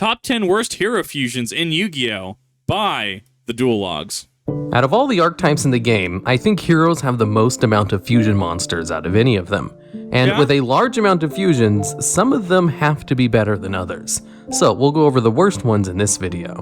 Top 10 worst hero fusions in Yu-Gi-Oh! By TheDuelLogs. Out of all the archetypes in the game, I think heroes have the most amount of fusion monsters out of any of them. And with a large amount of fusions, some of them have to be better than others. So we'll go over the worst ones in this video.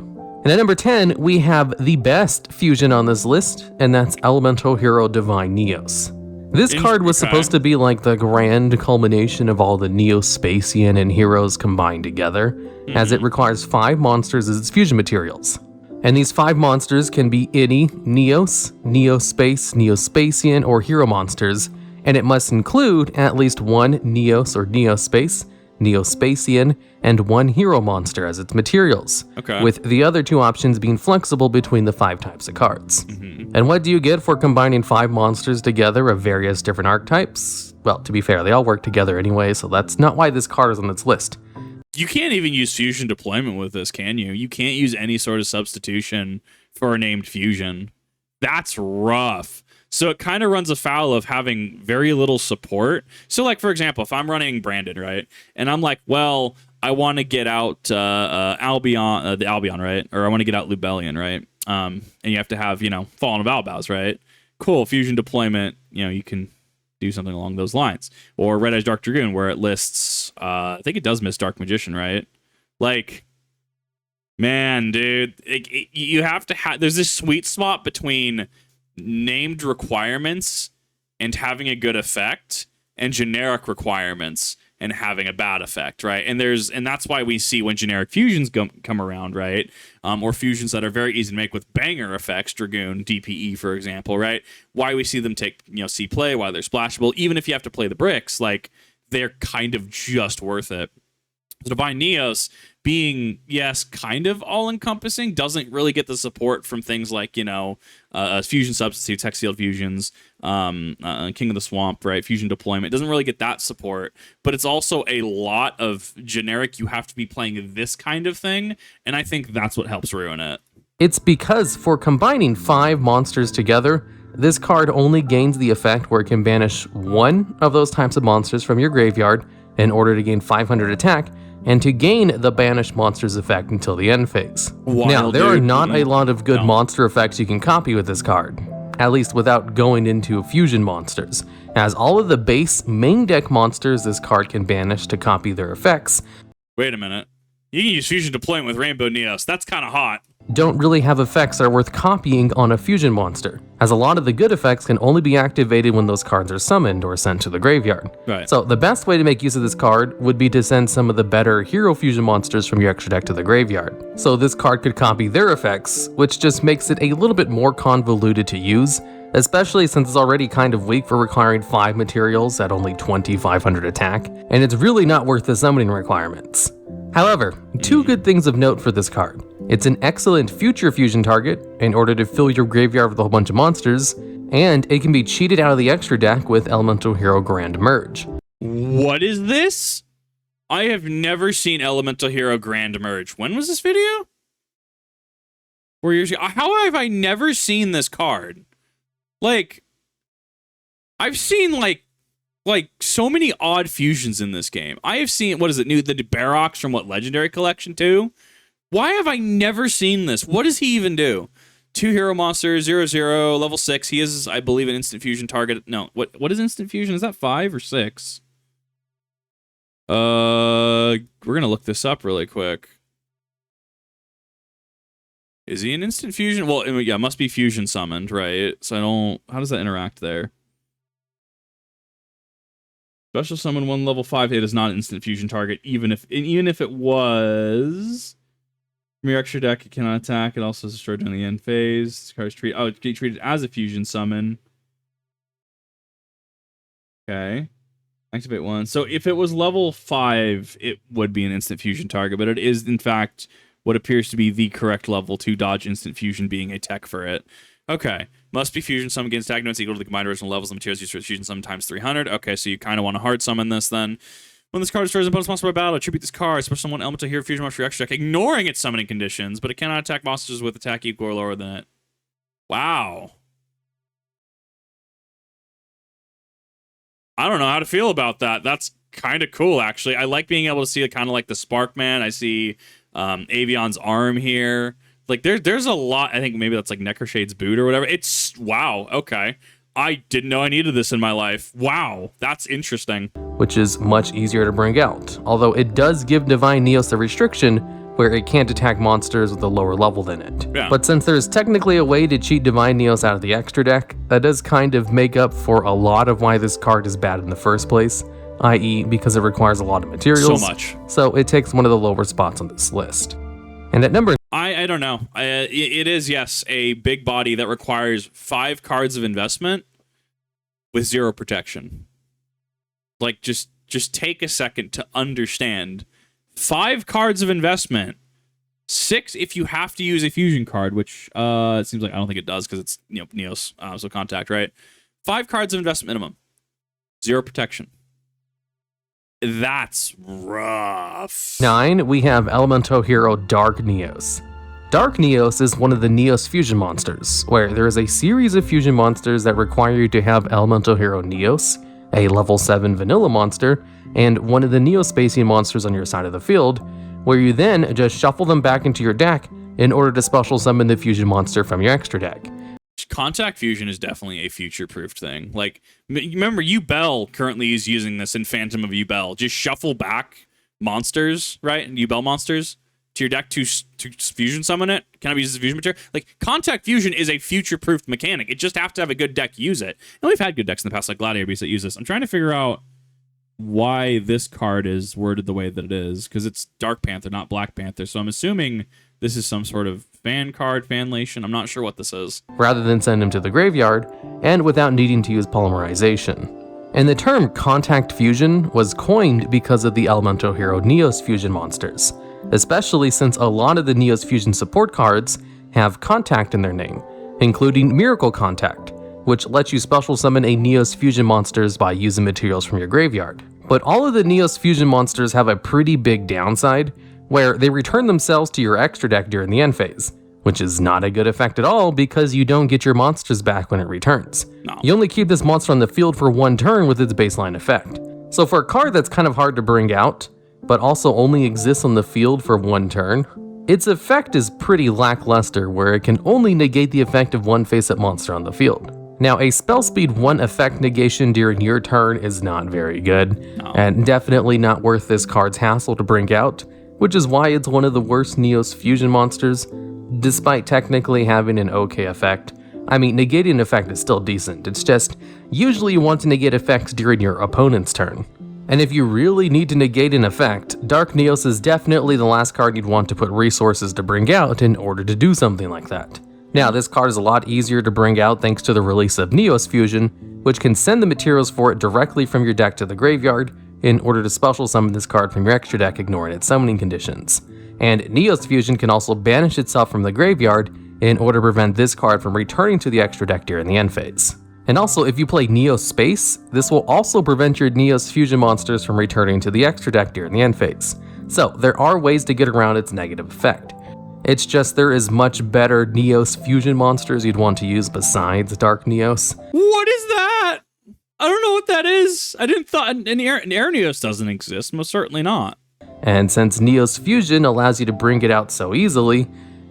And at number 10, we have the best fusion on this list, and that's Elemental Hero Divine Neos. This card was supposed to be like the grand culmination of all the Neo-Spacian and heroes combined together, as it requires 5 monsters as its fusion materials. And these 5 monsters can be any Neos, Neo-Space, Neo-Spacian, or hero monsters, and it must include at least 1 Neos or Neo-Space, Neo-Spacian, and 1 hero monster as its materials, with the other 2 options being flexible between the 5 types of cards. And what do you get for combining 5 monsters together of various different archetypes? Well, to be fair, they all work together anyway, so that's not why this card is on this list. You can't even use fusion deployment with this, can you? You can't use any sort of substitution for a named fusion. That's rough. So it kind of runs afoul of having very little support. So, like, for example, if I'm running Brandon, right, and I'm like, well, I want to get out Albion, the Albion, right, or I want to get out Lubellion, right, and you have to have, Fallen of Albaus, right? Cool, fusion deployment, you can do something along those lines. Or Red Edge Dark Dragoon, where it lists, I think it does miss Dark Magician, right? Like, man, dude, you have to have, there's this sweet spot between named requirements and having a good effect, and generic requirements and having a bad effect, right? And that's why we see when generic fusions come around, right? Or fusions that are very easy to make with banger effects, Dragoon, DPE, for example, right? Why we see them take, C play, why they're splashable, even if you have to play the bricks, like, they're kind of just worth it. The Divine Neos, being, yes, kind of all-encompassing, doesn't really get the support from things like, fusion substitutes, hex sealed fusions, King of the Swamp, right? Fusion deployment. It doesn't really get that support, but it's also a lot of generic, you have to be playing this kind of thing, and I think that's what helps ruin it. It's because for combining 5 monsters together, this card only gains the effect where it can banish 1 of those types of monsters from your graveyard in order to gain 500 attack, and to gain the banished monster's effect until the end phase. Now, there are not a lot of good monster effects you can copy with this card, at least without going into fusion monsters, as all of the base main deck monsters this card can banish to copy their effects. Wait a minute. You can use fusion deployment with Rainbow Neos. That's kind of hot. Don't really have effects that are worth copying on a fusion monster, as a lot of the good effects can only be activated when those cards are summoned or sent to the graveyard. Right. So the best way to make use of this card would be to send some of the better hero fusion monsters from your extra deck to the graveyard. So this card could copy their effects, which just makes it a little bit more convoluted to use, especially since it's already kind of weak for requiring 5 materials at only 2,500 attack, and it's really not worth the summoning requirements. However, 2 good things of note for this card. It's an excellent future fusion target in order to fill your graveyard with a whole bunch of monsters, and it can be cheated out of the extra deck with Elemental Hero Grand Merge. What is this? I have never seen Elemental Hero Grand Merge. When was this video? 4 years ago. How have I never seen this card? Like, I've seen like so many odd fusions in this game. I have seen, what is it, the Barox from Legendary Collection 2? Why have I never seen this? What does he even do? 2 hero monsters, 0/0, level 6. He is, I believe, an instant fusion target. No, what is instant fusion? Is that 5 or 6? We're gonna look this up really quick. Is he an instant fusion? Well, yeah, it must be fusion summoned, right? So how does that interact there? Special summon 1 level 5 hit is not an instant fusion target, even if it was. From your extra deck, it cannot attack. It also is destroyed during the end phase. This card is treated as a fusion summon. Okay. Activate 1. So if it was level 5, it would be an instant fusion target, but it is, in fact, what appears to be the correct level to dodge instant fusion, being a tech for it. Okay. Must be fusion summon against tag notes equal to the combined original levels of materials used for fusion summon times 300. Okay, so you kind of want to hard summon this then. When this card destroys an opponent's monster by battle, attribute this card, special summon 1 elemental hero fusion monster for your extra deck, ignoring its summoning conditions, but it cannot attack monsters with attack equal or lower than it. Wow. I don't know how to feel about that. That's kind of cool, actually. I like being able to see kind of like the Sparkman. I see Avion's arm here. Like there's a lot. I think maybe that's like Necroshade's boot or whatever. It's wow. Okay, I didn't know I needed this in my life. Wow, that's interesting. Which is much easier to bring out, although it does give Divine Neos a restriction where it can't attack monsters with a lower level than it. Yeah. But since there's technically a way to cheat Divine Neos out of the extra deck, that does kind of make up for a lot of why this card is bad in the first place, i.e. because it requires a lot of materials. So much. So it takes one of the lower spots on this list. And at number... I don't know. It is, yes, a big body that requires 5 cards of investment with 0 protection. Like, just take a second to understand. 5 cards of investment. 6 if you have to use a fusion card, which it seems like I don't think it does because it's Neos, so contact, right? 5 cards of investment minimum. 0 protection. That's rough. 9, we have Elemental Hero Dark Neos. Dark Neos is one of the Neos fusion monsters, where there is a series of fusion monsters that require you to have Elemental Hero Neos, a level 7 vanilla monster, and one of the Neospacian monsters on your side of the field, where you then just shuffle them back into your deck in order to special summon the fusion monster from your extra deck. Contact fusion is definitely a future-proofed thing. Like, remember, YuBell currently is using this in Phantom of YuBell. Just shuffle back monsters, right? And YuBell monsters to your deck to fusion summon it. Can I use this fusion material? Like, contact fusion is a future-proofed mechanic. It just have to have a good deck use it. And we've had good decks in the past, like Gladiator Beast, that use this. I'm trying to figure out why this card is worded the way that it is, because it's Dark Panther, not Black Panther. So I'm assuming this is some sort of fan card, fanlation. I'm not sure what this is. Rather than send him to the graveyard, and without needing to use polymerization. And the term Contact Fusion was coined because of the Elemental Hero Neos fusion monsters, especially since a lot of the Neos fusion support cards have Contact in their name, including Miracle Contact, which lets you special summon a Neos fusion monsters by using materials from your graveyard. But all of the Neos fusion monsters have a pretty big downside, where they return themselves to your extra deck during the end phase, which is not a good effect at all because you don't get your monsters back when it returns. No. You only keep this monster on the field for 1 turn with its baseline effect. So for a card that's kind of hard to bring out, but also only exists on the field for 1 turn, its effect is pretty lackluster where it can only negate the effect of 1 face-up monster on the field. Now, a spell speed 1 effect negation during your turn is not very good, and definitely not worth this card's hassle to bring out, which is why it's one of the worst Neos fusion monsters, despite technically having an okay effect. I mean, negating an effect is still decent, it's just, usually you want to negate effects during your opponent's turn. And if you really need to negate an effect, Dark Neos is definitely the last card you'd want to put resources to bring out in order to do something like that. Now, this card is a lot easier to bring out thanks to the release of Neos Fusion, which can send the materials for it directly from your deck to the graveyard in order to special summon this card from your extra deck, ignoring its summoning conditions. And Neos Fusion can also banish itself from the graveyard in order to prevent this card from returning to the extra deck during the end phase. And also, if you play Neos Space, this will also prevent your Neos Fusion monsters from returning to the extra deck during the end phase. So, there are ways to get around its negative effect. It's just there is much better Neos fusion monsters you'd want to use besides Dark Neos. What is that? I don't know what that is. I didn't thought an Air Neos doesn't exist. Most certainly not. And since Neos Fusion allows you to bring it out so easily,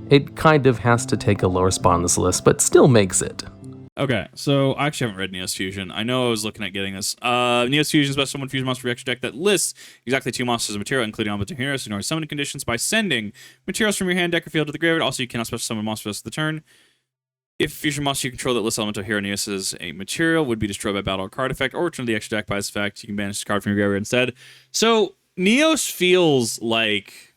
it kind of has to take a lower spot on this list, but still makes it. Okay, so I actually haven't read Neos Fusion. I know I was looking at getting this. Neos Fusion is best summon fusion monster for your extra deck that lists exactly 2 monsters of material, including Elemental Heroes, ignore summoning conditions by sending materials from your hand, deck, or field to the graveyard. Also, you cannot special summon monsters for the rest of the turn. If fusion monster you control that lists Elemental Hero Neos as a material would be destroyed by battle or card effect, or return to the extra deck by this effect, you can banish the card from your graveyard instead. So, Neos feels like...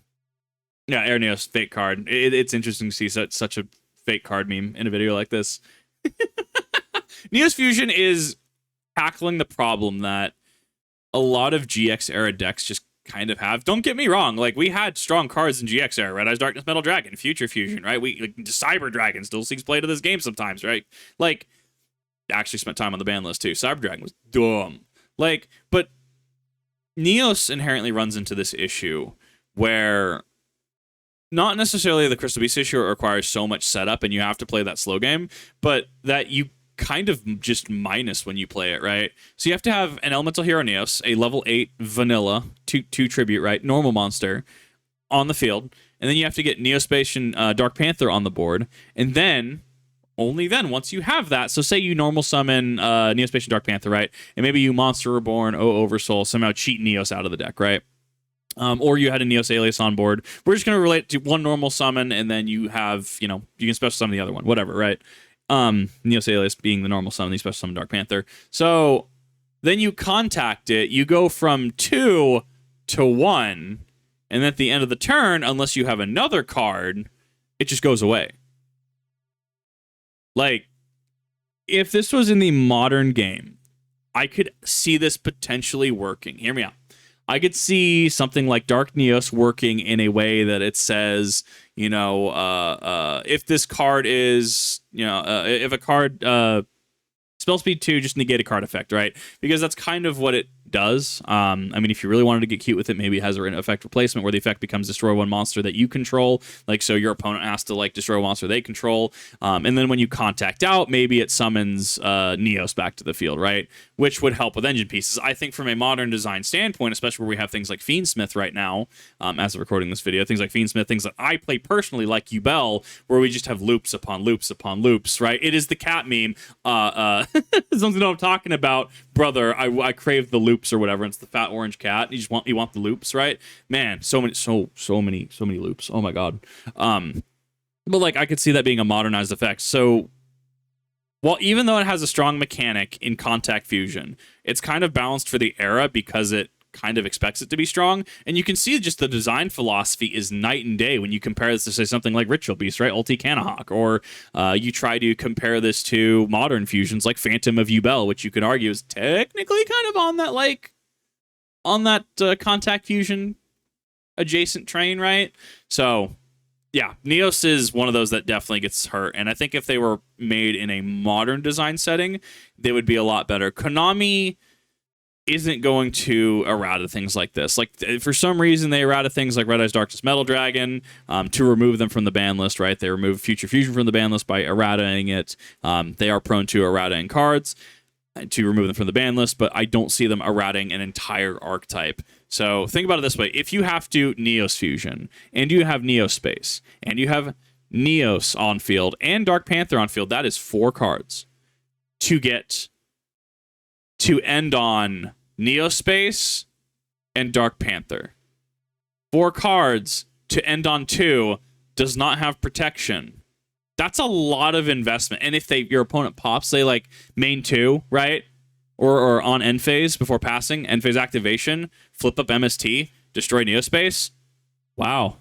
Yeah, Air Neos, fake card. It's interesting to see such a fake card meme in a video like this. Neos Fusion is tackling the problem that a lot of GX era decks just kind of have. Don't get me wrong, like we had strong cards in GX era, Red Eyes Darkness Metal Dragon, Future Fusion, right? We like Cyber Dragon still sees play to this game sometimes, right? Like actually spent time on the ban list too. Cyber Dragon was dumb. Like, but Neos inherently runs into this issue where not necessarily the Crystal Beast issue requires so much setup and you have to play that slow game, but that you kind of just minus when you play it, right? So you have to have an Elemental Hero Neos, a level 8 vanilla, 2 tribute, right? Normal monster on the field. and then you have to get Neospace and Dark Panther on the board, and then only then, once you have that, so say you normal summon Neospace and Dark Panther, right? And maybe you Monster Reborn, Oversoul, somehow cheat Neos out of the deck, right? Or you had a Neos Alias on board. We're just going to relate to one normal summon, and then you have, you can special summon the other one, whatever, right? Neos Alias being the normal summon, you special summon Dark Panther. So then you contact it, you go from 2 to 1, and at the end of the turn, unless you have another card, it just goes away. Like, if this was in the modern game, I could see this potentially working. Hear me out. I could see something like Dark Neos working in a way that it says, if this card is, if a card, spell speed 2, just negate a card effect, right? Because that's kind of what it does. If you really wanted to get cute with it, maybe it has an effect replacement where the effect becomes destroy one monster that you control. Like, so your opponent has to destroy a monster they control. And then when you contact out, maybe it summons Neos back to the field, right? Which would help with engine pieces. I think from a modern design standpoint, especially where we have things like Fiendsmith right now, as of recording this video, things like Fiendsmith, things that I play personally like YuGiOh, where we just have loops upon loops upon loops, right? It is the cat meme. Something I'm talking about, brother. I crave the loops or whatever. It's the fat orange cat. You want the loops, right? Man, so many loops. Oh my god. But I could see that being a modernized effect. So, well, even though it has a strong mechanic in contact fusion, it's kind of balanced for the era because it kind of expects it to be strong. And you can see just the design philosophy is night and day when you compare this to, say, something like Ritual Beast, right? Ulti Canahawk. Or you try to compare this to modern fusions like Phantom of Yubel, which you could argue is technically kind of on that contact fusion adjacent train, right? So, yeah, Neos is one of those that definitely gets hurt. And I think if they were made in a modern design setting, they would be a lot better. Konami isn't going to errata things like this. For some reason, they errata things like Red Eyes Darkness Metal Dragon to remove them from the ban list, right? They remove Future Fusion from the ban list by errataing it. They are prone to errataing cards to remove them from the ban list, but I don't see them errataing an entire archetype. So think about it this way. If you have to Neos Fusion, and you have Neospace, and you have Neos on field, and Dark Panther on field, that is 4 cards to get to end on Neospace and Dark Panther. 4 cards to end on 2 does not have protection. That's a lot of investment. And if your opponent pops, say main 2, right? Or on end phase before passing, end phase activation, flip up MST, destroy Neospace. Wow.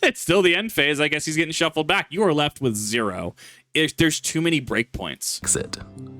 It's still the end phase. I guess he's getting shuffled back. You are left with 0. There's too many breakpoints.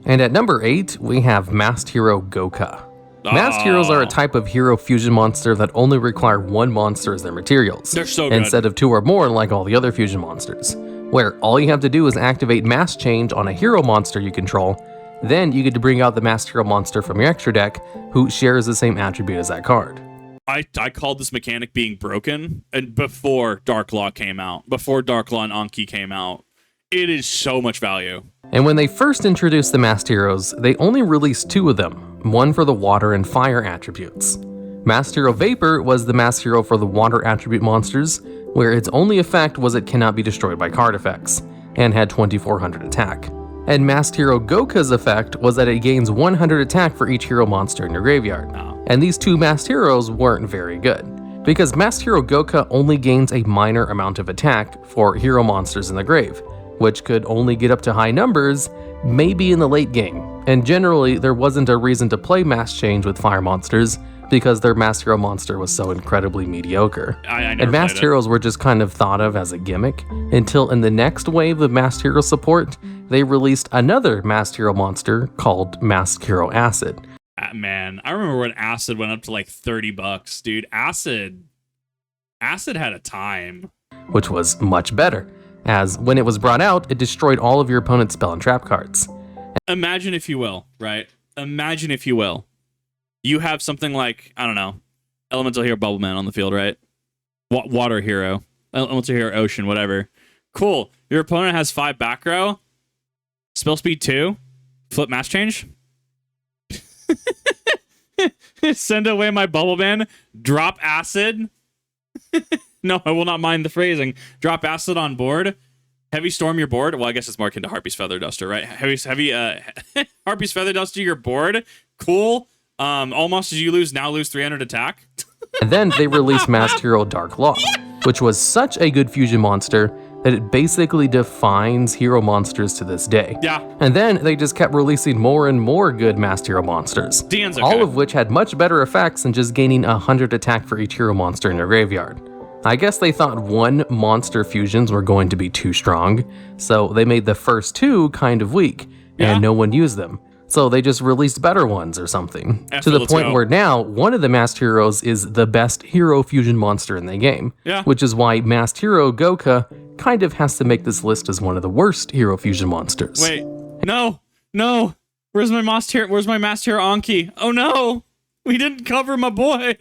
And at number 8, we have Masked Hero Goka. Masked Heroes are a type of hero fusion monster that only require 1 monster as their materials. They're so good. Instead of 2 or more like all the other fusion monsters, where all you have to do is activate Mask Change on a hero monster you control, then you get to bring out the Masked Hero monster from your extra deck who shares the same attribute as that card. I called this mechanic being broken and before Dark Law came out, before Dark Law and Anki came out. It is so much value. And when they first introduced the Masked Heroes, they only released 2 of them, one for the water and fire attributes. Masked Hero Vapor was the Masked Hero for the water attribute monsters, where its only effect was it cannot be destroyed by card effects, and had 2400 attack. And Masked Hero Goka's effect was that it gains 100 attack for each hero monster in your graveyard. And these 2 Masked Heroes weren't very good, because Masked Hero Goka only gains a minor amount of attack for hero monsters in the grave, which could only get up to high numbers, maybe in the late game. And generally, there wasn't a reason to play Mask Change with fire monsters, because their Masked Hero monster was so incredibly mediocre. And Masked Heroes were just kind of thought of as a gimmick, until in the next wave of Masked Hero support, they released another Masked Hero monster called Masked Hero Acid. Man, I remember when Acid went up to $30, dude. Acid had a time. Which was much better, as when it was brought out, it destroyed all of your opponent's spell and trap cards. Imagine if you will, right? Imagine if you will. You have something like, I don't know, Elemental Hero Bubbleman on the field, right? Water Hero, Elemental Hero Ocean, whatever. Cool. Your opponent has 5 back row, spell speed 2, flip Mask Change. Send away my Bubbleman, drop Acid. No, I will not mind the phrasing. Drop acid on board. Heavy storm your board. Well, I guess it's more akin to Harpy's Feather Duster, right? Heavy Harpy's Feather Duster your board. Cool. All monsters you lose now lose 300 attack. And then they released Masked Hero Dark Law, which was such a good fusion monster that it basically defines hero monsters to this day. Yeah. And then they just kept releasing more and more good Masked Hero monsters, DN's okay. all of which had much better effects than just gaining 100 attack for each hero monster in your graveyard. I guess they thought one monster fusions were going to be too strong, so they made the first two kind of weak, and no one used them. So they just released better ones or something. To the point where now, one of the Masked Heroes is the best hero fusion monster in the game. Yeah. Which is why Masked Hero Goka kind of has to make this list as one of the worst hero fusion monsters. Wait, no. Where's my Masked Hero Anki? Oh no, we didn't cover my boy.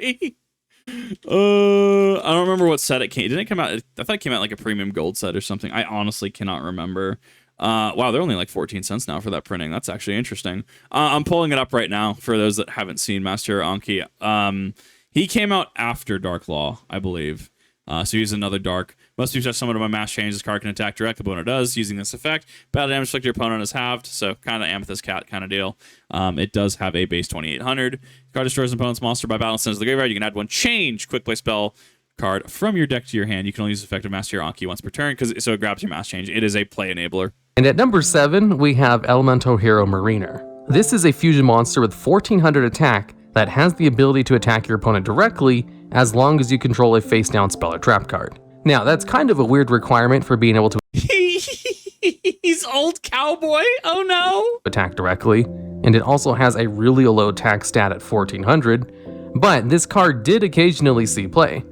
I don't remember what set it came. Didn't it come out? I thought it came out like a premium gold set or something. I honestly cannot remember. Wow, they're only like 14 cents now for that printing. That's actually interesting. I'm pulling it up right now for those that haven't seen Master Anki. He came out after Dark Law, I believe. So he's another dark. Must be just someone to my mass change. This card can attack direct. The opponent does using this effect. Battle damage inflicted your opponent is halved. So kind of Amethyst Cat kind of deal. It does have a base 2800. Card destroys an opponent's monster by battle and sends to the graveyard. You can add one change quick play spell card from your deck to your hand. You can only use effective Master Anki once per turn so it grabs your mass change. It is a play enabler. And at number 7, we have Elemental Hero Mariner. This is a fusion monster with 1400 attack that has the ability to attack your opponent directly as long as you control a face-down spell or trap card. Now, that's kind of a weird requirement for being able to He's old cowboy. Oh no. Attack directly, and it also has a really low attack stat at 1400, but this card did occasionally see play.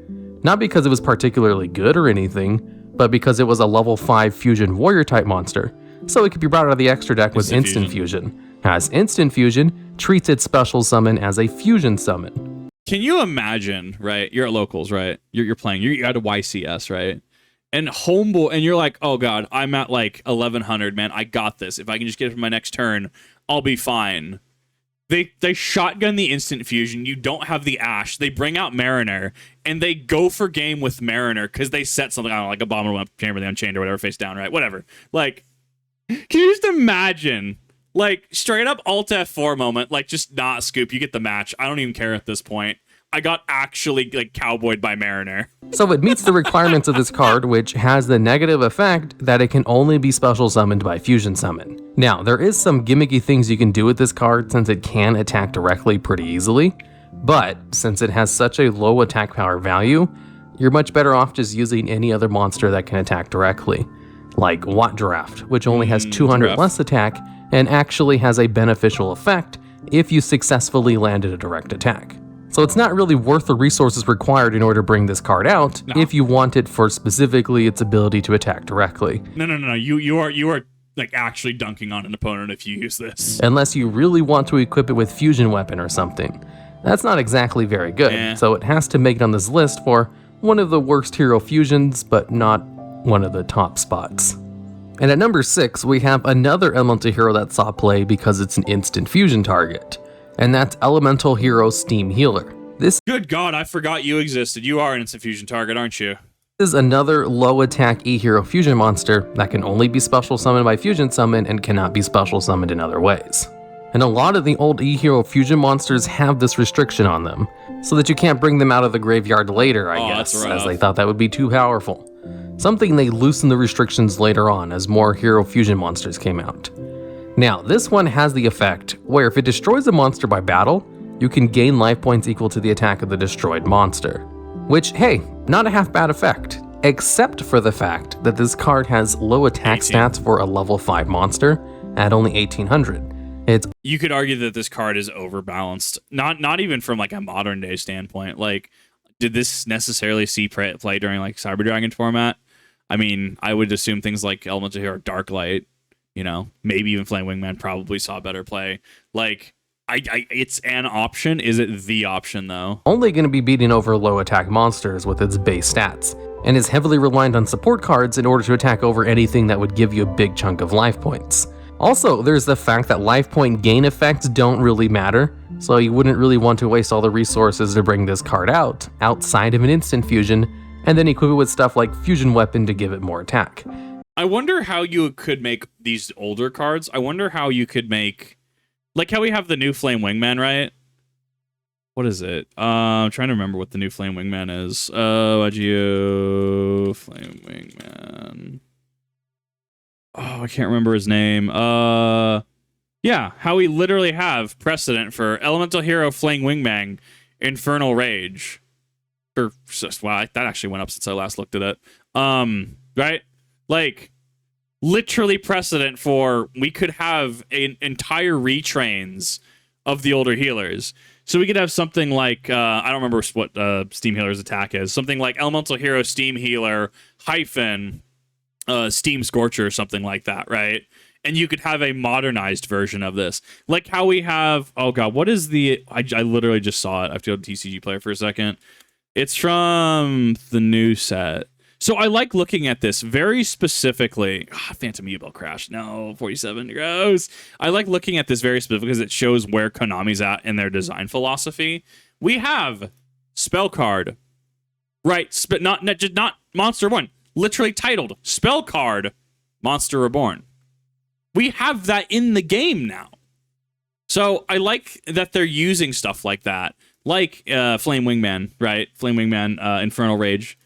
Not because it was particularly good or anything, but because it was a level 5 fusion warrior type monster, so it could be brought out of the extra deck with instant fusion. As instant fusion treats its special summon as a fusion summon. Can you imagine, right? You're at locals, right? You're playing, you're at a YCS, right? And homeboy, and you're like, oh god, I'm at like 1100, man. I got this. If I can just get it for my next turn, I'll be fine. They shotgun the instant fusion. You don't have the Ash. They bring out Mariner, and they go for game with Mariner because they set something, I don't know, like a Bomber Chamber, the Unchained, or whatever, face down, right? Whatever. Like, can you just imagine, like, straight up Alt F4 moment, like, just not scoop. You get the match. I don't even care at this point. I got actually, like, cowboyed by Mariner. So it meets the requirements of this card, which has the negative effect that it can only be special summoned by fusion summon. Now, there is some gimmicky things you can do with this card since it can attack directly pretty easily, but since it has such a low attack power value, you're much better off just using any other monster that can attack directly, like Watt Draft, which only has 200 less attack and actually has a beneficial effect if you successfully landed a direct attack. So it's not really worth the resources required in order to bring this card out if you want it for specifically its ability to attack directly. No. You are like actually dunking on an opponent if you use this. Unless you really want to equip it with fusion weapon or something. That's not exactly very good, so it has to make it on this list for one of the worst hero fusions, but not one of the top spots. And at number 6, we have another elemental hero that saw play because it's an instant fusion target. And that's Elemental Hero Steam Healer. This Good God, I forgot you existed. You are an instant fusion target, aren't you? is another low attack E-Hero fusion monster that can only be special summoned by fusion summon and cannot be special summoned in other ways. And a lot of the old E-Hero fusion monsters have this restriction on them, so that you can't bring them out of the graveyard later, I guess, as they thought that would be too powerful. Something they loosened the restrictions later on as more hero fusion monsters came out. Now, this one has the effect where if it destroys a monster by battle, you can gain life points equal to the attack of the destroyed monster. Which, hey, not a half bad effect, except for the fact that this card has low attack stats for a level 5 monster at only 1800. You could argue that this card is overbalanced, not even from like a modern day standpoint. Like, did this necessarily see play during like Cyber Dragon format? I mean, I would assume things like Elemental Hero Darklight, you know, maybe even Flame Wingman probably saw better play. Like, it's an option. Is it the option though? Only going to be beating over low attack monsters with its base stats, and is heavily reliant on support cards in order to attack over anything that would give you a big chunk of life points. Also, there's the fact that life point gain effects don't really matter, so you wouldn't really want to waste all the resources to bring this card out, outside of an instant fusion, and then equip it with stuff like Fusion Weapon to give it more attack. I wonder how you could make these older cards. I wonder how you could make, like how we have the new Flame Wingman, right? What is it? I'm trying to remember what the new Flame Wingman is. YuGiOh Flame Wingman. Oh, I can't remember his name. Yeah, how we literally have precedent for Elemental Hero Flame Wingman, Infernal Rage. Or wow, that actually went up since I last looked at it. Right? Like, literally precedent for we could have an entire retrains of the older healers. So we could have something like, I don't remember what Steam Healer's attack is. Something like Elemental Hero Steam Healer hyphen Steam Scorcher or something like that, right? And you could have a modernized version of this. Like how we have, oh god, what is the, I literally just saw it. I have to go to TCG Player for a second. It's from the new set. So I like looking at this very specifically. Phantom U-Bell crash. No, 47 gross. I like looking at this very specifically because it shows where Konami's at in their design philosophy. We have Spell Card. Right, not Monster 1. Literally titled Spell Card Monster Reborn. We have that in the game now. So I like that they're using stuff like that. Like Flame Wingman, right? Flame Wingman, Infernal Rage.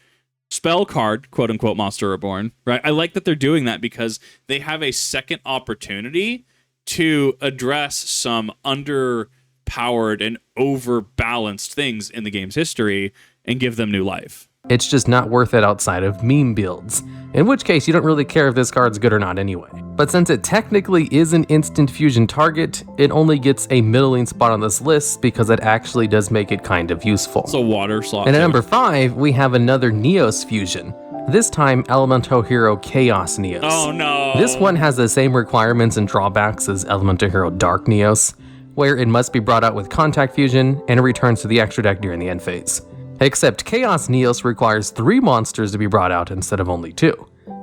Spell Card, quote unquote, Monster Reborn, right? I like that they're doing that because they have a second opportunity to address some underpowered and overbalanced things in the game's history and give them new life. It's just not worth it outside of meme builds, in which case you don't really care if this card's good or not anyway. But since it technically is an instant fusion target, it only gets a middling spot on this list because it actually does make it kind of useful. It's a water slot. And at number 5, we have another Neos fusion. This time, Elemental Hero Chaos Neos. Oh no! This one has the same requirements and drawbacks as Elemental Hero Dark Neos, where it must be brought out with Contact Fusion and it returns to the extra deck during the end phase. Except Chaos Neos requires 3 monsters to be brought out instead of only 2.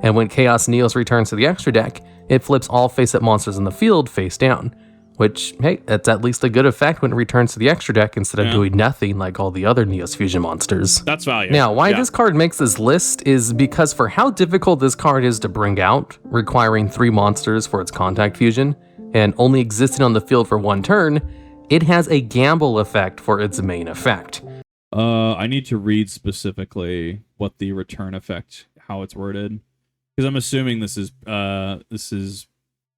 And when Chaos Neos returns to the extra deck, it flips all face-up monsters in the field face down. Which, hey, that's at least a good effect when it returns to the extra deck instead of doing nothing like all the other Neos Fusion monsters. That's value. Now, why this card makes this list is because for how difficult this card is to bring out, requiring 3 monsters for its Contact Fusion, and only existing on the field for 1 turn, it has a gamble effect for its main effect. I need to read specifically what the return effect, how it's worded, because I'm assuming this is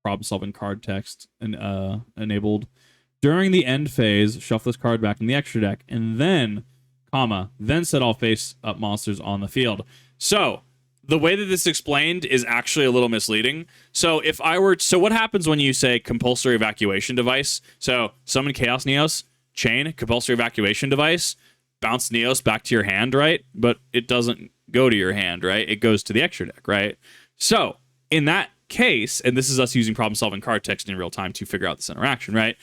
problem solving card text and enabled. During the end phase, shuffle this card back in the extra deck, and then set all face up monsters on the field. So the way that this is explained is actually a little misleading. So what happens when you say compulsory evacuation device? So summon Chaos Neos, chain compulsory evacuation device. Bounce Neos back to your hand, right? But it doesn't go to your hand, right? It goes to the extra deck, right? So in that case, and this is us using problem-solving card text in real time to figure out this interaction, right?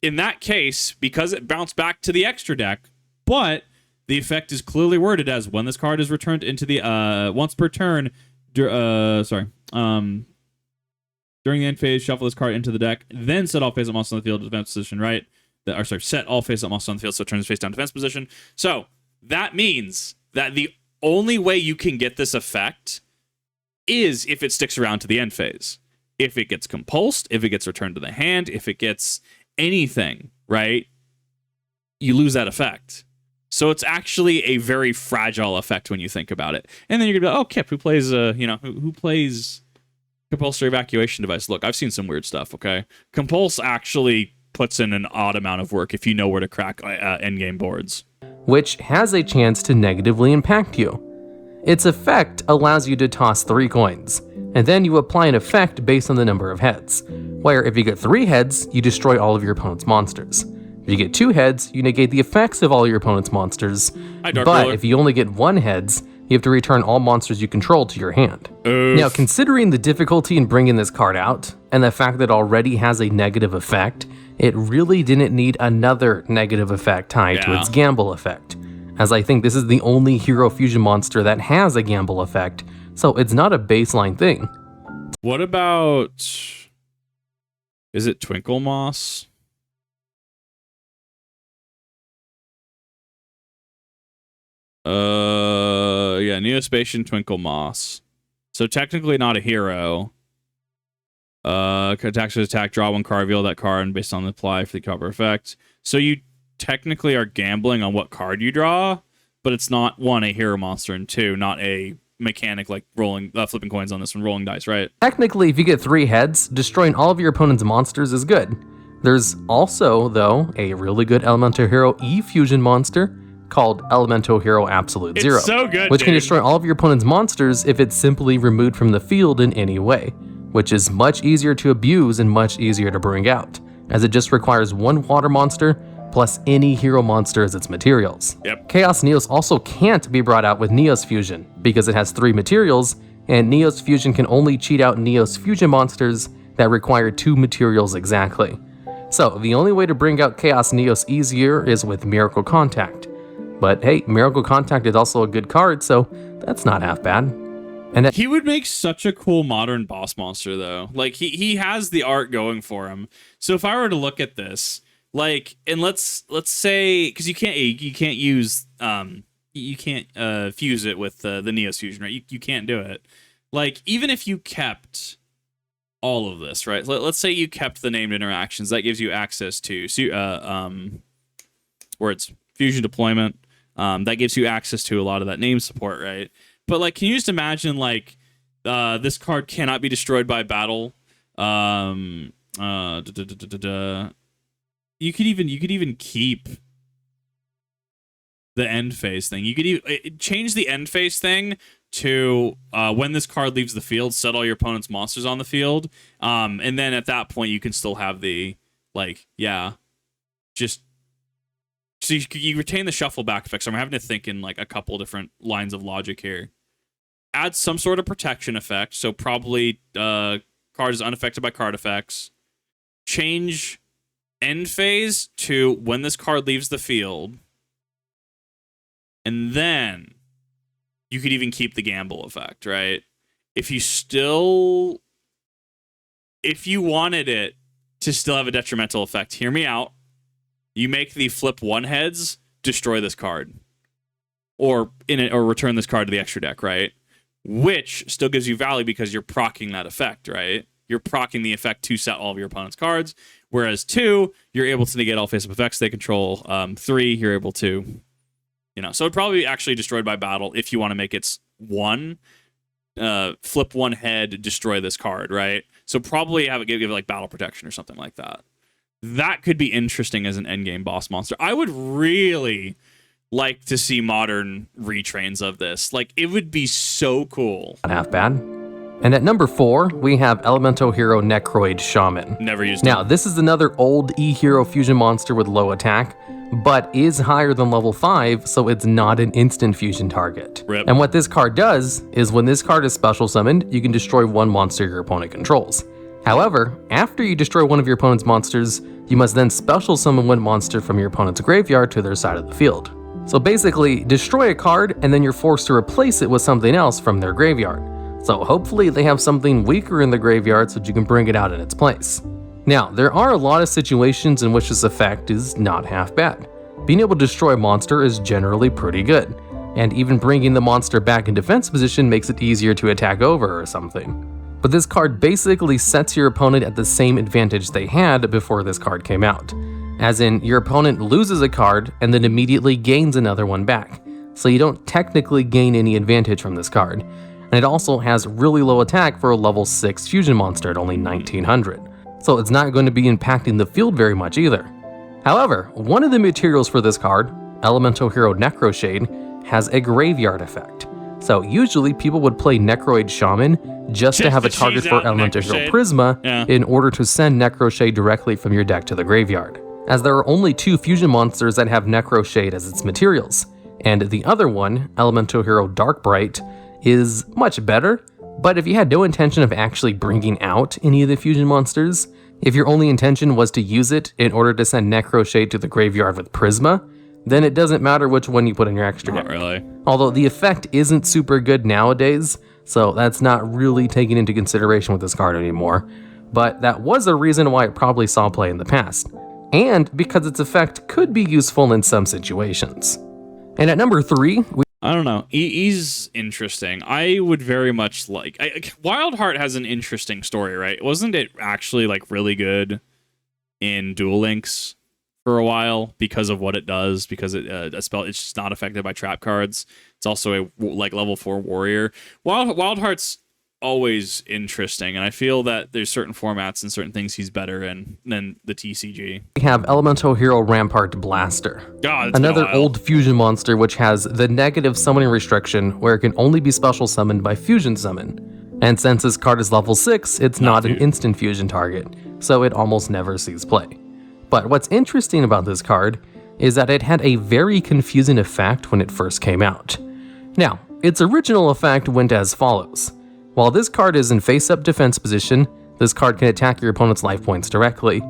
In that case, because it bounced back to the extra deck, but the effect is clearly worded as when this card is returned into the once per turn. During the end phase, shuffle this card into the deck, then set all face-up monsters on the field to defense position, right? Set all face-up monsters on the field so it turns face down defense position. So that means that the only way you can get this effect is if it sticks around to the end phase. If it gets compulsed, if it gets returned to the hand, if it gets anything, right? You lose that effect. So it's actually a very fragile effect when you think about it. And then you're gonna be like, oh, Kip, who plays who plays compulsory evacuation device? Look, I've seen some weird stuff, okay? Compulse actually puts in an odd amount of work if you know where to crack endgame boards. Which has a chance to negatively impact you. Its effect allows you to toss 3 coins, and then you apply an effect based on the number of heads, where if you get 3 heads, you destroy all of your opponent's monsters. If you get 2 heads, you negate the effects of all your opponent's monsters, but if you only get 1 heads, you have to return all monsters you control to your hand. Oof. Now, considering the difficulty in bringing this card out, and the fact that it already has a negative effect, it really didn't need another negative effect tied to its gamble effect, as I think this is the only Hero Fusion monster that has a gamble effect, so it's not a baseline thing. What about... is it Twinkle Moss? Yeah, Neospatian Twinkle Moss. So technically not a hero. Attacks with attack, draw one card, reveal that card, and based on the apply for the cover effect. So you technically are gambling on what card you draw, but it's not one, a hero monster, and two, not a mechanic like rolling, flipping coins on this one, rolling dice, right? Technically, if you get 3 heads, destroying all of your opponent's monsters is good. There's also, though, a really good Elemental Hero E-Fusion monster called Elemental Hero Absolute Zero, It's so good, which can dude. destroy all of your opponent's monsters if it's simply removed from the field in any way, which is much easier to abuse and much easier to bring out, as it just requires 1 water monster plus any hero monster as its materials. Yep. Chaos Neos also can't be brought out with Neos Fusion because it has 3 materials, and Neos Fusion can only cheat out Neos Fusion monsters that require 2 materials exactly. So the only way to bring out Chaos Neos easier is with Miracle Contact. But hey, Miracle Contact is also a good card, so that's not half bad. And He would make such a cool modern boss monster, though. Like, he has the art going for him. So if I were to look at this, like, and let's say, because you can't use you can't fuse it with the Neos Fusion, right? You can't do it. Like, even if you kept all of this, right? Let's say you kept the named interactions, that gives you access to where it's fusion deployment. That gives you access to a lot of that name support, right? But like, can you just imagine like this card cannot be destroyed by battle? You could even keep the end phase thing. You could even change the end phase thing to when this card leaves the field, set all your opponent's monsters on the field, and then at that point you can still have the just. So you retain the shuffle back effect. So I'm having to think in like a couple different lines of logic here. Add some sort of protection effect. So probably card is unaffected by card effects. Change end phase to when this card leaves the field. And then you could even keep the gamble effect, right? If you wanted it to still have a detrimental effect, hear me out. You make the flip 1 heads, destroy this card. Or return this card to the extra deck, right? Which still gives you value because you're proccing that effect, right? You're proccing the effect to set all of your opponent's cards. Whereas 2, you're able to negate all face-up effects they control. 3, you're able to, so it'd probably be actually destroyed by battle if you want to make it 1. Flip 1 head, destroy this card, right? So probably give it like battle protection or something like that. That could be interesting as an endgame boss monster. I would really like to see modern retrains of this. Like, it would be so cool. not half bad. And at number 4, we have Elemental Hero Necroid Shaman. Never used Now, it. this is another old E-Hero fusion monster with low attack, but is higher than level 5, so it's not an instant fusion target. Rip. And what this card does is when this card is special summoned, you can destroy 1 monster your opponent controls. However, after you destroy one of your opponent's monsters, you must then special summon 1 monster from your opponent's graveyard to their side of the field. So basically, destroy a card and then you're forced to replace it with something else from their graveyard. So hopefully they have something weaker in the graveyard so that you can bring it out in its place. Now, there are a lot of situations in which this effect is not half bad. Being able to destroy a monster is generally pretty good, and even bringing the monster back in defense position makes it easier to attack over or something. But this card basically sets your opponent at the same advantage they had before this card came out. As in, your opponent loses a card and then immediately gains another one back, so you don't technically gain any advantage from this card. And it also has really low attack for a level 6 fusion monster at only 1900, so it's not going to be impacting the field very much either. However, one of the materials for this card, Elemental Hero Necroshade, has a graveyard effect. So usually people would play Necroid Shaman just to have a target for Elemental Hero Prisma in order to send Necroshade directly from your deck to the graveyard, as there are only 2 fusion monsters that have Necroshade as its materials, and the other one, Elemental Hero Darkbright, is much better, but if you had no intention of actually bringing out any of the fusion monsters, if your only intention was to use it in order to send Necroshade to the graveyard with Prisma, then it doesn't matter which one you put in your extra deck. Not really. Although the effect isn't super good nowadays, so that's not really taken into consideration with this card anymore, but that was a reason why it probably saw play in the past, and because its effect could be useful in some situations. And at number 3, we I don't know. He's interesting. I would very much like. Wildheart has an interesting story, right? Wasn't it actually like really good in Duel Links for a while because of what it does? Because a spell, it's just not affected by trap cards. It's also a like level 4 warrior. Wildheart's always interesting, and I feel that there's certain formats and certain things he's better in than the TCG. We have Elemental Hero Rampart Blaster. God, another old fusion monster which has the negative summoning restriction where it can only be special summoned by fusion summon. And since this card is level 6, it's not an instant fusion target, so it almost never sees play. But what's interesting about this card is that it had a very confusing effect when it first came out. Now, its original effect went as follows. While this card is in face-up defense position, this card can attack your opponent's life points directly.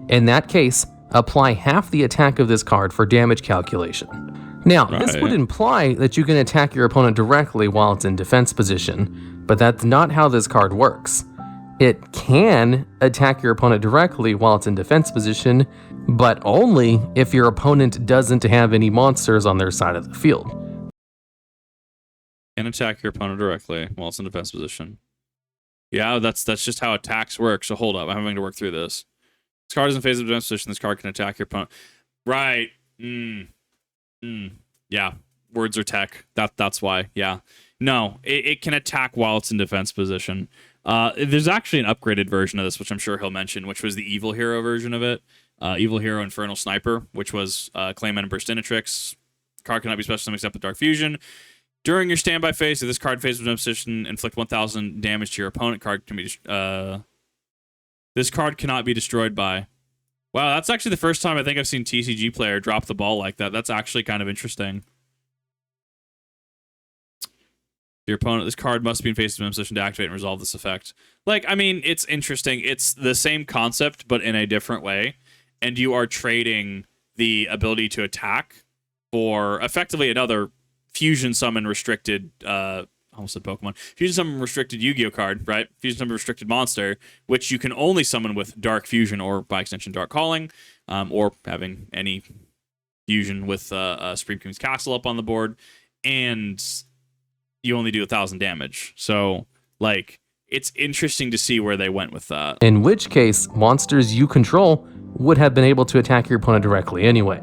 In that case, apply half the attack of this card for damage calculation. Now, this would imply that you can attack your opponent directly while it's in defense position, but that's not how this card works. It can attack your opponent directly while it's in defense position, but only if your opponent doesn't have any monsters on their side of the field. Can attack your opponent directly while it's in defense position. Yeah, that's just how attacks work. So hold up, I'm having to work through this. This card is in phase of defense position. This card can attack your opponent. Right. Yeah. Words are tech. That's why. Yeah. No, it can attack while it's in defense position. There's actually an upgraded version of this, which I'm sure he'll mention, which was the Evil Hero version of it. Evil Hero Infernal Sniper, which was Clayman and Burstinatrix. Card cannot be special summoned except with Dark Fusion. During your standby phase, if this card phase of position, inflict 1,000 damage to your opponent. Card can be this card cannot be destroyed by. Wow, that's actually the first time I think I've seen TCG player drop the ball like that. That's actually kind of interesting. Your opponent, this card must be in face of position to activate and resolve this effect. Like, I mean, it's interesting. It's the same concept, but in a different way. And you are trading the ability to attack for effectively another fusion summon restricted, almost said Pokemon, fusion summon restricted Yu-Gi-Oh card, right? Fusion summon restricted monster, which you can only summon with Dark Fusion or by extension Dark Calling, or having any fusion with Supreme King's Castle up on the board, and you only do 1,000 damage. So, like, it's interesting to see where they went with that. In which case, monsters you control would have been able to attack your opponent directly anyway.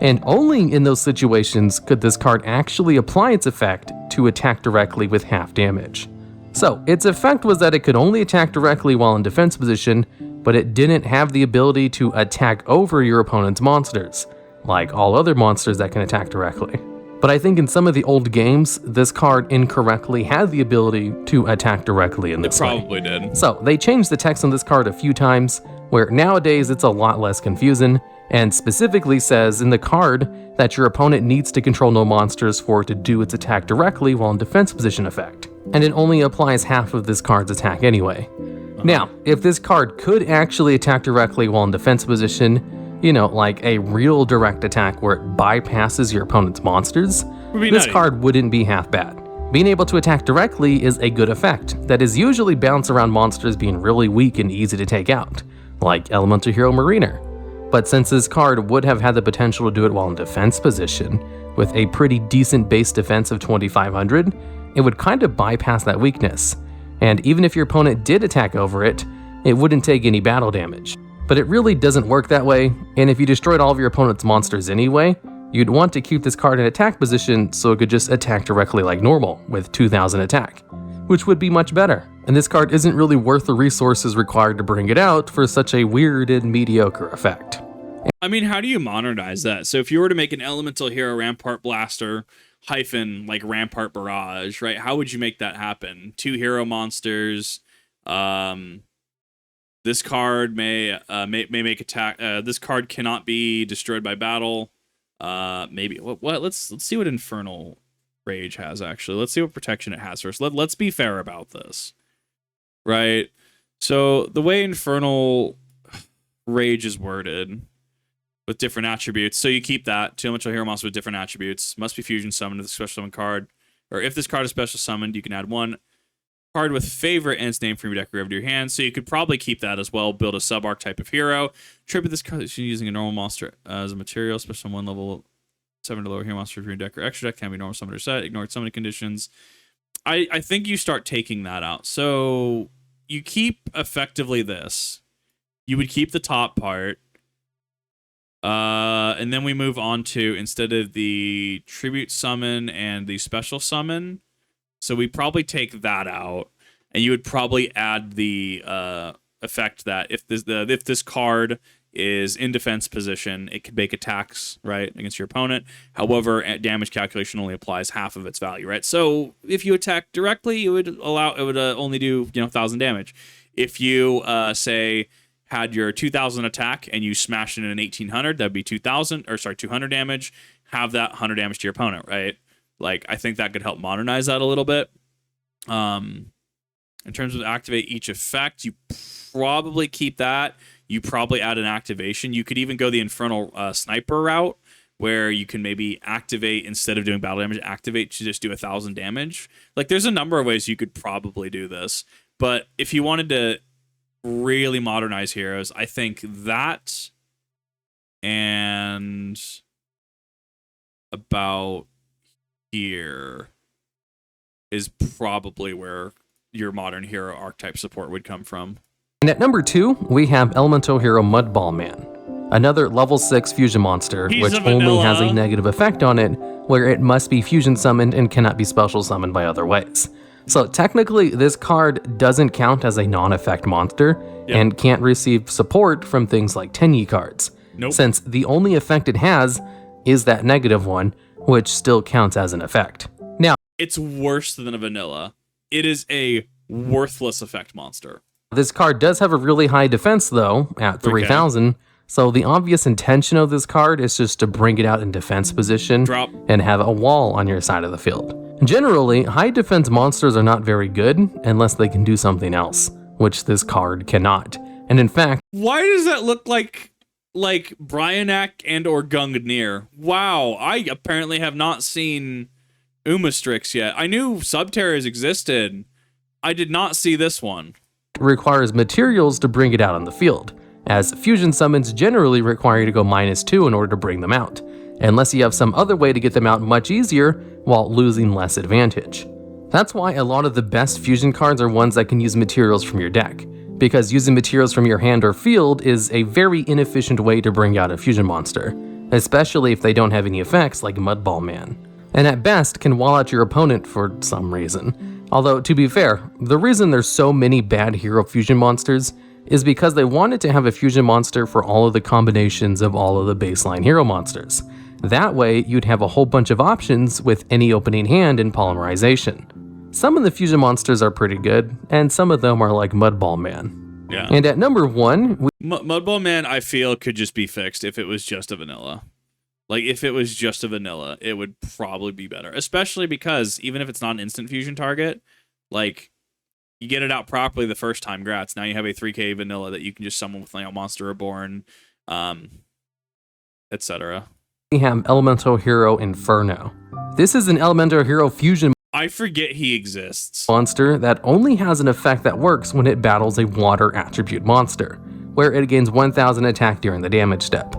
And only in those situations could this card actually apply its effect to attack directly with half damage. So, its effect was that it could only attack directly while in defense position, but it didn't have the ability to attack over your opponent's monsters, like all other monsters that can attack directly. But I think in some of the old games, this card incorrectly had the ability to attack directly in this way. It probably did. So, they changed the text on this card a few times, where nowadays it's a lot less confusing, and specifically says in the card that your opponent needs to control no monsters for it to do its attack directly while in defense position effect, and it only applies half of this card's attack anyway. Now, if this card could actually attack directly while in defense position, you know, like a real direct attack where it bypasses your opponent's monsters, this card wouldn't be half bad. Being able to attack directly is a good effect that is usually bounced around monsters being really weak and easy to take out, like Elemental Hero Mariner. But since this card would have had the potential to do it while in defense position, with a pretty decent base defense of 2,500, it would kind of bypass that weakness. And even if your opponent did attack over it, it wouldn't take any battle damage. But it really doesn't work that way, and if you destroyed all of your opponent's monsters anyway, you'd want to keep this card in attack position so it could just attack directly like normal, with 2,000 attack, which would be much better. And this card isn't really worth the resources required to bring it out for such a weird and mediocre effect. I mean, how do you modernize that? So if you were to make an Elemental Hero Rampart Blaster hyphen like Rampart Barrage, right? How would you make that happen? 2 hero monsters. This card may make attack. This card cannot be destroyed by battle. Maybe what? Let's see what Infernal Rage has actually. Let's see what protection it has first. Let's be fair about this, right? So the way Infernal Rage is worded, with different attributes. So you keep that. 2 Elemental Hero monsters with different attributes. Must be fusion summoned with a special summon card. Or if this card is special summoned, you can add 1 card with favorite and its name from your deck or to your hand. So you could probably keep that as well. Build a sub-archetype of hero. Tribute this card using a normal monster as a material, special 1 level 7 to lower hero monster from your deck or extra deck can be normal summon or set. Ignore summoning conditions. I think you start taking that out. So you keep effectively this. You would keep the top part. And then we move on to, instead of the tribute summon and the special summon, so we probably take that out, and you would probably add the effect that if this card is in defense position, it could make attacks, right, against your opponent. However, damage calculation only applies half of its value, right? So if you attack directly, it would only do 1,000 damage. If you say had your 2,000 attack and you smash it in an 1,800, that'd be 200 damage. Have that 100 damage to your opponent, right? Like, I think that could help modernize that a little bit. In terms of activate each effect, you probably keep that. You probably add an activation. You could even go the Infernal Sniper route, where you can maybe activate, instead of doing battle damage, activate to just do 1,000 damage. Like, there's a number of ways you could probably do this. But if you wanted to really modernize heroes, I think that and about here is probably where your modern hero archetype support would come from. And at number 2, we have Elemental Hero Mudballman, another level 6 fusion monster, which only has a negative effect on it, where it must be fusion summoned and cannot be special summoned by other ways. So technically, this card doesn't count as a non-effect monster, and can't receive support from things like Tenyi cards, since the only effect it has is that negative one, which still counts as an effect. Now, it's worse than a vanilla. It is a worthless effect monster. This card does have a really high defense, though, at 3,000, so the obvious intention of this card is just to bring it out in defense position and have a wall on your side of the field. Generally, high defense monsters are not very good unless they can do something else, which this card cannot. And in fact... Why does that look like Bryanak and or Gungnir? Wow, I apparently have not seen Umastrix yet. I knew Subterrors existed. I did not see this one. Requires materials to bring it out on the field, as fusion summons generally require you to go -2 in order to bring them out, unless you have some other way to get them out much easier while losing less advantage. That's why a lot of the best fusion cards are ones that can use materials from your deck, because using materials from your hand or field is a very inefficient way to bring out a fusion monster, especially if they don't have any effects like Mudballman, and at best can wall out your opponent for some reason. Although, to be fair, the reason there's so many bad hero fusion monsters is because they wanted to have a fusion monster for all of the combinations of all of the baseline hero monsters. That way, you'd have a whole bunch of options with any opening hand in polymerization. Some of the fusion monsters are pretty good, and some of them are like Mudballman. Yeah. And at number 1... Mudballman, I feel, could just be fixed if it was just a vanilla. Like, if it was just a vanilla, it would probably be better. Especially because, even if it's not an instant fusion target, like, you get it out properly the first time, grats. Now you have a 3k vanilla that you can just summon with Monster Reborn, etc. We have Elemental Hero Inferno. This is an Elemental Hero fusion I forget he exists. monster that only has an effect that works when it battles a water attribute monster, where it gains 1,000 attack during the damage step.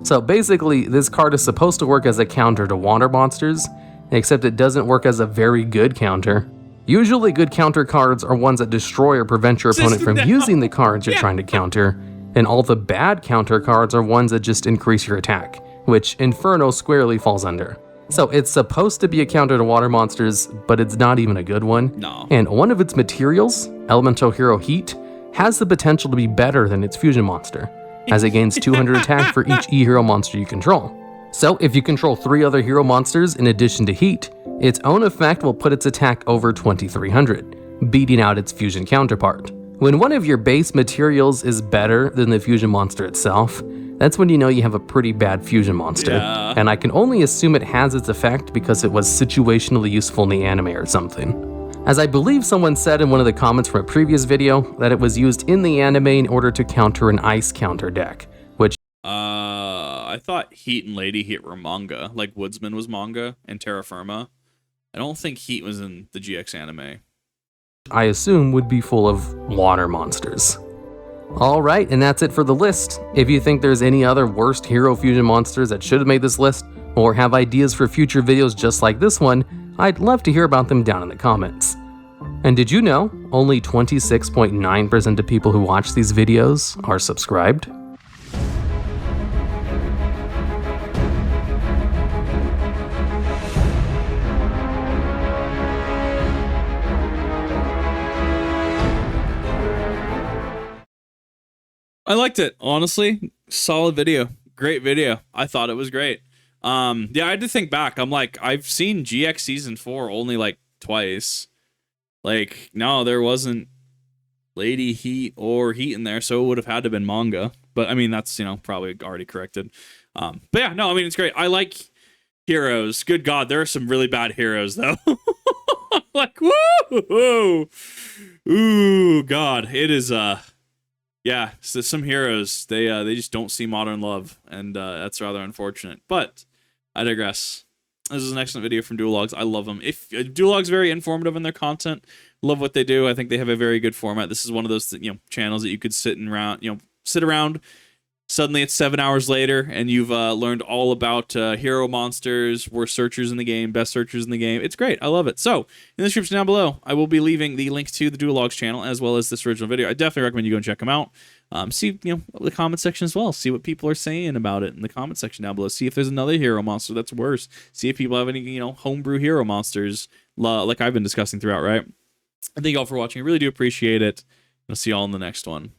So basically, this card is supposed to work as a counter to water monsters, except it doesn't work as a very good counter. Usually good counter cards are ones that destroy or prevent your opponent from using the cards you're trying to counter, and all the bad counter cards are ones that just increase your attack, which Inferno squarely falls under. So it's supposed to be a counter to water monsters, but it's not even a good one. No. And one of its materials, Elemental Hero Heat, has the potential to be better than its fusion monster, as it gains 200 attack for each E-hero monster you control. So if you control 3 other hero monsters in addition to Heat, its own effect will put its attack over 2,300, beating out its fusion counterpart. When one of your base materials is better than the fusion monster itself, that's when you know you have a pretty bad fusion monster, and I can only assume it has its effect because it was situationally useful in the anime or something. As I believe someone said in one of the comments from a previous video, that it was used in the anime in order to counter an ice counter deck, which... I thought Heat and Lady Heat were manga, like Woodsman was manga, and Terra Firma. I don't think Heat was in the GX anime. I assume would be full of water monsters. Alright, and that's it for the list. If you think there's any other worst hero fusion monsters that should have made this list, or have ideas for future videos just like this one, I'd love to hear about them down in the comments. And did you know only 26.9% of people who watch these videos are subscribed? I liked it, honestly. Solid video. Great video. I thought it was great. Yeah, I had to think back. I'm like, I've seen GX Season 4 only like twice. Like, no, there wasn't Lady Heat or Heat in there, so it would have had to have been manga. But I mean, that's, you know, probably already corrected. But yeah, no, I mean, it's great. I like heroes. Good God, there are some really bad heroes though. Like, woo! Ooh, God, it is yeah, so some heroes, they just don't see modern love, and that's rather unfortunate. But I digress. This is an excellent video from TheDuelLogs. I love them. If TheDuelLogs very informative in their content, love what they do. I think they have a very good format. This is one of those channels that you could sit around. Suddenly it's 7 hours later, and you've learned all about hero monsters, worst searchers in the game, best searchers in the game. It's great. I love it. So, in the description down below, I will be leaving the link to the TheDuelLogs channel, as well as this original video. I definitely recommend you go and check them out. See, the comment section as well. See what people are saying about it in the comment section down below. See if there's another hero monster that's worse. See if people have any, homebrew hero monsters, like I've been discussing throughout, right? I thank you all for watching. I really do appreciate it. I'll see you all in the next one.